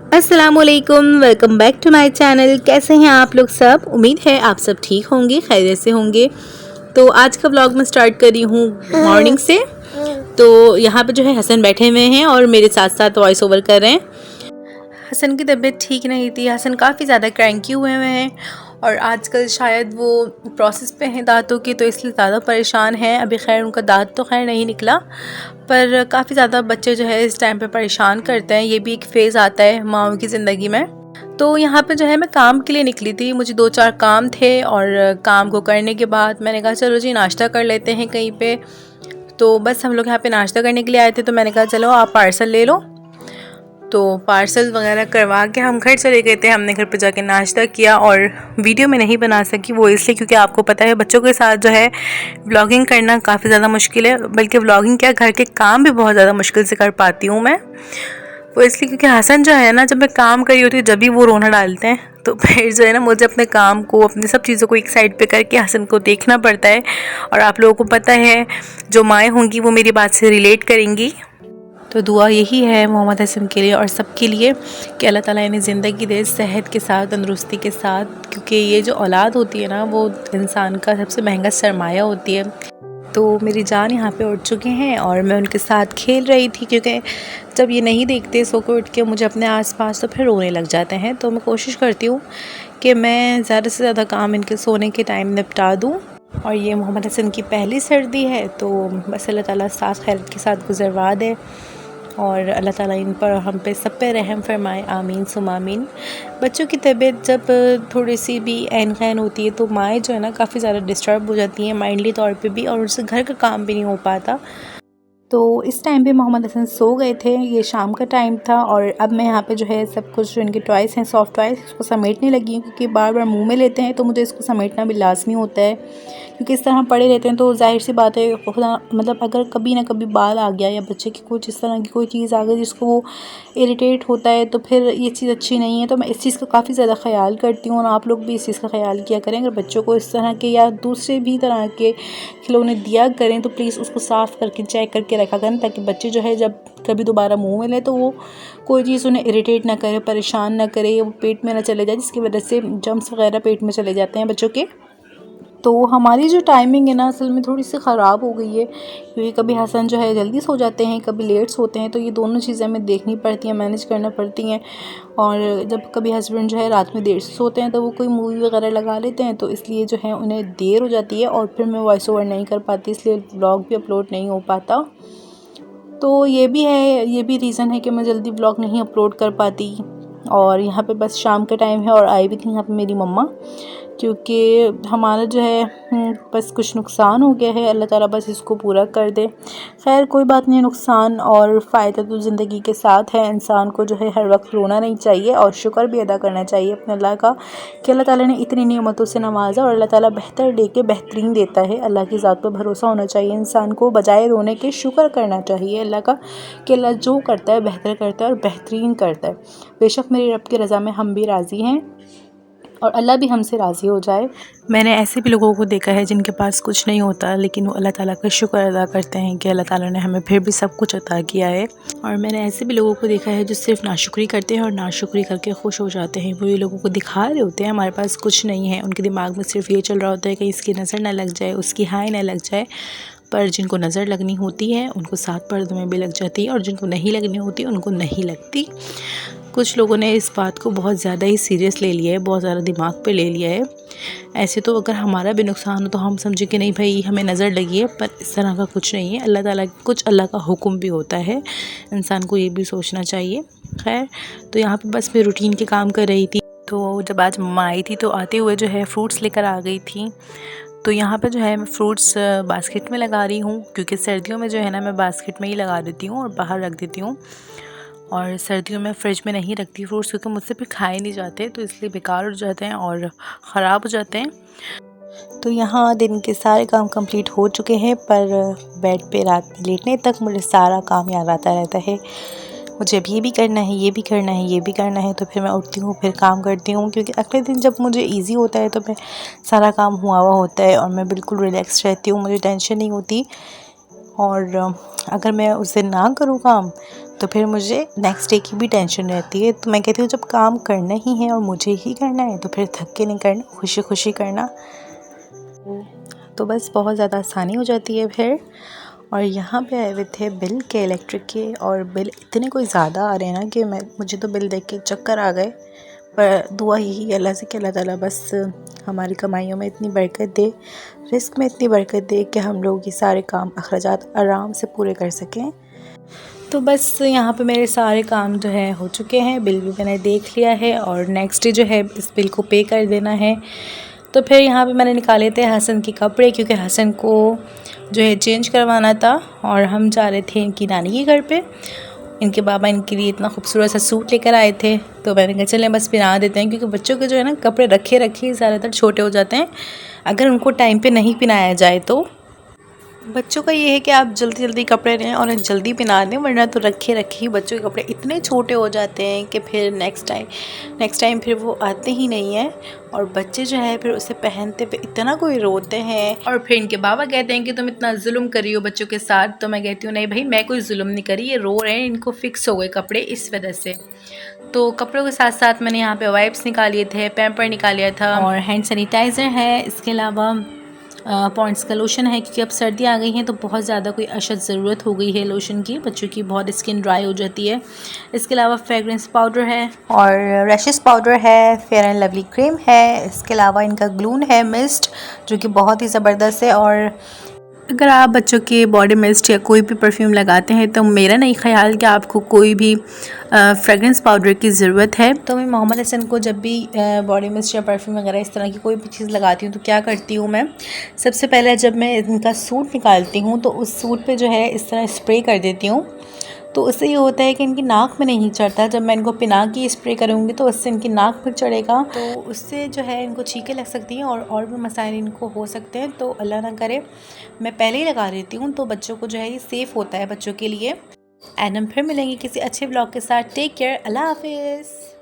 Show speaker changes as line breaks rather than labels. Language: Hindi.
अस्सलामुअलैकुम, welcome back to my channel. कैसे हैं आप लोग सब? उम्मीद है आप सब ठीक होंगे, खैरियत से होंगे। तो आज का व्लॉग मैं स्टार्ट कर रही हूँ मॉर्निंग से। तो यहाँ पे जो है हसन बैठे हुए हैं और मेरे साथ साथ वॉइस ओवर कर रहे हैं। हसन की तबीयत ठीक नहीं थी, हसन काफ़ी ज़्यादा क्रैंकी हुए हैं और आजकल शायद वो प्रोसेस पे हैं दांतों की, तो इसलिए ज़्यादा परेशान हैं। अभी खैर उनका दांत तो खैर नहीं निकला, पर काफ़ी ज़्यादा बच्चे जो है इस टाइम पे परेशान करते हैं। ये भी एक फ़ेज़ आता है माँओं की ज़िंदगी में। तो यहाँ पे जो है मैं काम के लिए निकली थी, मुझे 2-4 काम थे और काम को करने के बाद मैंने कहा चलो जी नाश्ता कर लेते हैं कहीं पे। तो बस हम लोग यहाँ पे नाश्ता करने के लिए आए थे, तो मैंने कहा चलो आप पार्सल ले लो। तो पार्सल वगैरह करवा के हम घर चले गए थे। हमने घर पे जाके नाश्ता किया और वीडियो में नहीं बना सकी, वो इसलिए क्योंकि आपको पता है बच्चों के साथ जो है व्लॉगिंग करना काफ़ी ज़्यादा मुश्किल है। बल्कि व्लॉगिंग क्या, घर के काम भी बहुत ज़्यादा मुश्किल से कर पाती हूँ मैं। वो इसलिए क्योंकि हसन जो है ना, जब मैं काम कर रही होती हूँ जब भी वो रोना डालते हैं, तो फिर जो है ना मुझे अपने काम को, अपनी सब चीज़ों को एक साइड पे करके हसन को देखना पड़ता है। और आप लोगों को पता है, जो माएँ होंगी वो मेरी बात से रिलेट करेंगी। तो दुआ यही है मोहम्मद हसन के लिए और सबके लिए कि अल्लाह ताला इन्हें ज़िंदगी दे सेहत के साथ, तंदुरुस्ती के साथ, क्योंकि ये जो औलाद होती है ना वो इंसान का सबसे महंगा सरमाया होती है। तो मेरी जान यहाँ पे उठ चुके हैं और मैं उनके साथ खेल रही थी, क्योंकि जब ये नहीं देखते सो के उठ के मुझे अपने आसपास, तो फिर रोने लग जाते हैं। तो मैं कोशिश करती हूँ कि मैं ज़्यादा से ज़्यादा काम इनके सोने के टाइम निपटा दूँ। और ये मोहम्मद हसन की पहली सर्दी है, तो बस अल्लाह ताला साथ खैरियत के साथ गुजरवा दे और अल्लाह ताला इन पर, हम पे, सब पे रहम फरमाए, आमीन सुम आमीन। बच्चों की तबीयत जब थोड़ी सी भी ऐन खैन होती है तो माएँ जो है ना काफ़ी ज़्यादा डिस्टर्ब हो जाती हैं माइंडली तौर पे भी, और उनसे घर का काम भी नहीं हो पाता। तो इस टाइम पे मोहम्मद हसन सो गए थे, ये शाम का टाइम था और अब मैं यहाँ पे जो है सब कुछ, जो इनके टॉयज़ हैं सॉफ्ट टॉयज़, उसको समेटने लगी हूँ, क्योंकि बार बार मुंह में लेते हैं तो मुझे इसको समेटना भी लाजमी होता है। क्योंकि इस तरह पड़े रहते हैं तो जाहिर सी बात है, खुदा मतलब अगर कभी ना कभी बाल आ गया या बच्चे की कुछ इस तरह की कोई चीज़ आ गई जिसको वो इरिटेट होता है, तो फिर ये चीज़ अच्छी नहीं है। तो मैं इस चीज़ का काफ़ी ज़्यादा ख्याल करती हूँ और आप लोग भी इस चीज़ का ख्याल किया करें। अगर बच्चों को इस तरह के या दूसरे भी तरह के खिलौने दिया करें तो प्लीज़ उसको साफ़ करके चेक करके रखा करें, ताकि बच्चे जो है जब कभी दोबारा मुंह में लें तो वो कोई चीज़ उन्हें इरिटेट ना करे, परेशान ना करे, या वो पेट में ना चले जाए, जिसकी वजह से जर्म्स वगैरह पेट में चले जाते हैं बच्चों के। तो हमारी जो टाइमिंग है ना असल में थोड़ी सी ख़राब हो गई है, क्योंकि कभी हसन जो है जल्दी सो जाते हैं, कभी लेट सोते हैं, तो ये दोनों चीज़ें हमें देखनी पड़ती हैं, मैनेज करना पड़ती हैं। और जब कभी हस्बैंड जो है रात में देर से सोते हैं तो वो कोई मूवी वगैरह लगा लेते हैं, तो इसलिए जो है उन्हें देर हो जाती है और फिर मैं वॉइस ओवर नहीं कर पाती, इसलिए व्लॉग भी अपलोड नहीं हो पाता। तो ये भी है, ये भी रीज़न है कि मैं जल्दी व्लॉग नहीं अपलोड कर पाती। और यहाँ पे बस शाम का टाइम है और आई भी थी यहाँ पे मेरी मम्मा, क्योंकि हमारा जो है बस कुछ नुकसान हो गया है, अल्लाह ताला बस इसको पूरा कर दे। खैर कोई बात नहीं, नुकसान और फ़ायदा तो ज़िंदगी के साथ है। इंसान को जो है हर वक्त रोना नहीं चाहिए और शुक्र भी अदा करना चाहिए अपने अल्लाह का, कि अल्लाह ताला ने इतनी नेमतों से नवाजा और अल्लाह ताला बेहतर दे के बेहतरीन देता है। अल्लाह की ज़ात पर भरोसा होना चाहिए इंसान को, बजाय रोने के शुक्र करना चाहिए अल्लाह का, कि अल्लाह जो करता है बेहतर करता है और बेहतरीन करता है। बेशक मेरी रब की रज़ा में हम भी राज़ी हैं और अल्लाह भी हमसे राज़ी हो जाए। मैंने ऐसे भी लोगों को देखा है जिनके पास कुछ नहीं होता, लेकिन वो अल्लाह ताला का शुक्र अदा करते हैं कि अल्लाह ताला ने हमें फिर भी सब कुछ अता किया है। और मैंने ऐसे भी लोगों को देखा है जो सिर्फ नाशुक्री करते हैं और नाशुक्री करके खुश हो जाते हैं। वो ये लोगों को दिखा रहे होते हैं हमारे पास कुछ नहीं है, उनके दिमाग में सिर्फ ये चल रहा होता है कि इसकी नज़र ना लग जाए, उसकी हाय ना लग जाए। पर जिनको नज़र लगनी होती है उनको 7 पर्दों में भी लग जाती है, और जिनको नहीं लगनी होती उनको नहीं लगती। कुछ लोगों ने इस बात को बहुत ज़्यादा ही सीरियस ले लिया है, बहुत ज़्यादा दिमाग पे ले लिया है। ऐसे तो अगर हमारा भी नुकसान हो तो हम समझे कि नहीं भाई हमें नज़र लगी है, पर इस तरह का कुछ नहीं है। अल्लाह ताला कुछ अल्लाह का हुक्म भी होता है, इंसान को ये भी सोचना चाहिए। खैर, तो यहाँ पे बस मैं रूटीन के काम कर रही थी। तो जब आज मम्मा आई थी तो आते हुए जो है फ्रूट्स लेकर आ गई थी। तो यहाँ पे जो है मैं फ्रूट्स बास्केट में लगा रही हूँ, क्योंकि सर्दियों में जो है ना मैं बास्केट में ही लगा देती हूँ और बाहर रख देती हूँ। और सर्दियों में फ़्रिज में नहीं रखती फ्रूट्स, क्योंकि मुझसे फिर खाए नहीं जाते, तो इसलिए बेकार हो जाते हैं और ख़राब हो जाते हैं। तो यहाँ दिन के सारे काम कंप्लीट हो चुके हैं, पर बेड पे रात लेटने तक मुझे सारा काम याद आता रहता है। मुझे अब ये भी करना है, ये भी करना है, ये भी करना है, तो फिर मैं उठती हूँ, फिर काम करती हूँ, क्योंकि अगले दिन जब मुझे इजी होता है तो मैं सारा काम हुआ हुआ होता है और मैं बिल्कुल रिलैक्स रहती हूँ, मुझे टेंशन नहीं होती। और अगर मैं उस दिन ना करूँ काम तो फिर मुझे नेक्स्ट डे की भी टेंशन रहती है। तो मैं कहती हूँ जब काम करना ही है और मुझे ही करना है तो फिर थक के नहीं करना, खुशी खुशी करना। तो बस बहुत ज़्यादा आसानी हो जाती है फिर। और यहाँ पे आए हुए थे बिल के इलेक्ट्रिक के, और बिल इतने कोई ज़्यादा आ रहे हैं ना कि मुझे तो बिल देख के चक्कर आ गए। पर दुआ ही अल्लाह से कि अल्लाह ताला बस हमारी कमाइयों में इतनी बरकत दे, रिस्क में इतनी बरकत दे कि हम लोग ये सारे काम अखराजात आराम से पूरे कर सकें। तो बस यहाँ पे मेरे सारे काम जो है हो चुके हैं, बिल भी मैंने देख लिया है और नेक्स्ट डे जो है इस बिल को पे कर देना है। तो फिर यहाँ पे मैंने निकाले थे हसन के कपड़े, क्योंकि हसन को जो है चेंज करवाना था और हम जा रहे थे इनकी नानी के घर पे। इनके बाबा इनके लिए इतना खूबसूरत सा सूट लेकर आए थे, तो मैंने कहा चलें बस पहना देते हैं, क्योंकि बच्चों के जो है ना कपड़े रखे रखे ज़्यादातर छोटे हो जाते हैं अगर उनको टाइम पे नहीं पहनाया जाए। तो बच्चों का ये है कि आप जल्दी जल्दी कपड़े लें और जल्दी पहना दें, वरना तो रखे रखे ही बच्चों के कपड़े इतने छोटे हो जाते हैं कि फिर नेक्स्ट टाइम फिर वो आते ही नहीं हैं। और बच्चे जो है फिर उसे पहनते पे इतना कोई रोते हैं, और फिर इनके बाबा कहते हैं कि तुम इतना जुल्म करी हो बच्चों के साथ। तो मैं कहती हूँ नहीं भाई, मैं कोई जुल्म नहीं करी, ये रो रहे हैं, इनको फिक्स हो गए कपड़े इस वजह से। तो कपड़ों के साथ साथ मैंने यहाँ पे वाइप्स निकालिए थे, पैम्पर निकालिया था और हैंड सैनिटाइज़र है। इसके अलावा पॉन्ड्स का लोशन है, क्योंकि अब सर्दी आ गई हैं तो बहुत ज़्यादा कोई अशद ज़रूरत हो गई है लोशन की, बच्चों की बहुत स्किन ड्राई हो जाती है। इसके अलावा फ्रेगरेंस पाउडर है और रैशेस पाउडर है, फेयर एंड लवली क्रीम है। इसके अलावा इनका ग्लून है मिस्ट, जो कि बहुत ही ज़बरदस्त है। और अगर आप बच्चों के बॉडी मिस्ट या कोई भी परफ्यूम लगाते हैं तो मेरा नहीं ख्याल कि आपको कोई भी फ्रेगरेंस पाउडर की ज़रूरत है। तो मैं मोहम्मद हसन को जब भी बॉडी मिस्ट या परफ्यूम वगैरह इस तरह की कोई भी चीज़ लगाती हूँ तो क्या करती हूँ मैं, सबसे पहले जब मैं इनका सूट निकालती हूँ तो उस सूट पे जो है इस तरह स्प्रे कर देती हूँ। तो उससे ये होता है कि इनकी नाक में नहीं चढ़ता। जब मैं इनको पिना के स्प्रे करूँगी तो उससे इनकी नाक पर चढ़ेगा, तो उससे जो है इनको छींकें लग सकती हैं और भी मसाइल इनको हो सकते हैं। तो अल्लाह ना करे, मैं पहले ही लगा देती हूँ, तो बच्चों को जो है ये सेफ़ होता है बच्चों के लिए। एंड हम फिर मिलेंगे किसी अच्छे ब्लॉग के साथ। टेक केयर, अल्लाह हाफिज़।